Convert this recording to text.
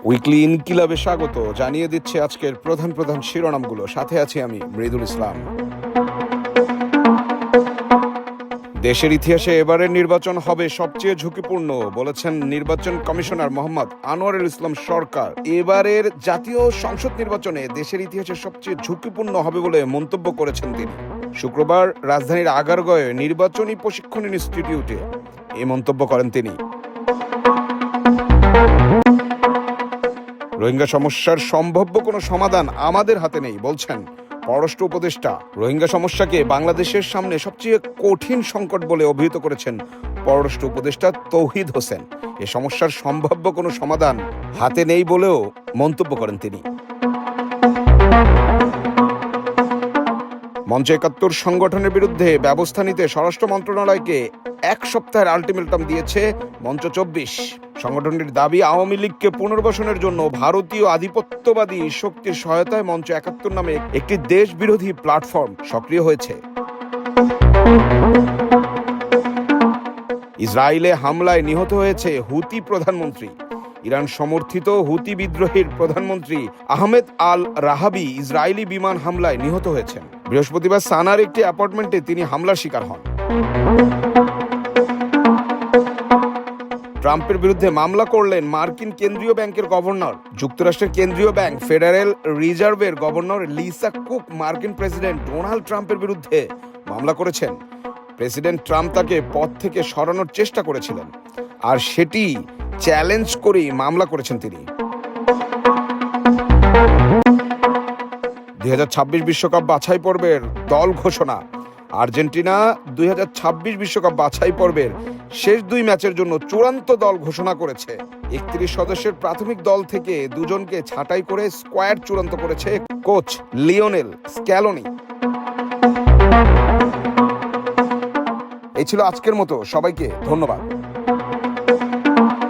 Weekly ইনকিলাবে স্বাগত জানিয়ে দিচ্ছে আজকের প্রধান প্রধান শিরোনামগুলো। সাথে আছি আমি মৃদুল ইসলাম। দেশের ইতিহাসে এবারের নির্বাচন হবে সবচেয়ে ঝুঁকিপূর্ণ বলেছেন নির্বাচন কমিশনার মোহাম্মদ আনোয়ারুল ইসলাম সরকার। এবারের জাতীয় সংসদ নির্বাচনে দেশের ইতিহাসে সবচেয়ে ঝুঁকিপূর্ণ হবে বলে মন্তব্য করেছেন তিনি। শুক্রবার রাজধানীর আগারগাঁওয়ে নির্বাচনী প্রশিক্ষণ ইনস্টিটিউটে এই মন্তব্য করেন তিনি। রোহিঙ্গা সমস্যার সম্ভাব্য কোনো সমাধান আমাদের হাতে নেই বলছেন পররাষ্ট্র উপদেষ্টা। রোহিঙ্গা সমস্যাকে বাংলাদেশের সামনে সবচেয়ে কঠিন সংকট বলে অভিহিত করেছেন পররাষ্ট্র উপদেষ্টা তৌহিদ হোসেন। এ সমস্যার সম্ভাব্য কোনো সমাধান হাতে নেই বলেও মন্তব্য করেন তিনি। মঞ্চ ৭১ সংগঠনের বিরুদ্ধে ব্যবস্থা নিতে স্বরাষ্ট্র মন্ত্রণালয়কে ১ সপ্তাহের আলটিমেটাম দিয়েছে মঞ্চ ২৪। সংগঠনটির দাবি, আওয়ামী লীগকে পুনর্বাসনের জন্য ভারতীয় আধিপত্যবাদী শক্তির সহায়তায় মঞ্চ ৭১ নামে একটি দেশ বিরোধী প্ল্যাটফর্ম সক্রিয় হয়েছে। ইসরায়েলে হামলায় নিহত হয়েছে হুতি প্রধানমন্ত্রী। ইরান সমর্থিত হুতি বিদ্রোহীর প্রধানমন্ত্রী আহমেদ আল রাহাবি ইসরায়েলি বিমান হামলায় নিহত হয়েছেন। বৃহস্পতিবার সানার একটি অ্যাপার্টমেন্টে তিনি হামলার শিকার হন। ট্রাম্পের বিরুদ্ধে মামলা করলেন মার্কিন কেন্দ্রীয় ব্যাংকের গভর্নর। যুক্তরাষ্ট্রের কেন্দ্রীয় ব্যাংক ফেডারেল রিজার্ভের গভর্নর লিসা কুক মার্কিন প্রেসিডেন্ট ডোনাল্ড ট্রাম্পের বিরুদ্ধে মামলা করেছেন। প্রেসিডেন্ট ট্রাম্প তাকে পদ থেকে সরানোর চেষ্টা করেছিলেন, আর সেটি চ্যালেঞ্জ করেই মামলা করেছেন তিনি। ২০২৬ বিশ্বকাপ বাছাই পর্বের দল ঘোষণা। আর্জেন্টিনা ২০২৬ বিশ্বকাপ বাছাই পর্বের শেষ ২ ম্যাচের জন্য চূড়ান্ত দল ঘোষণা করেছে। ৩১ সদস্যের প্রাথমিক দল থেকে ২ জনকে ছাঁটাই করে স্কোয়াড চূড়ান্ত করেছে কোচ লিওনেল স্ক্যালোনি। এই ছিল আজকের মতো, সবাইকে ধন্যবাদ।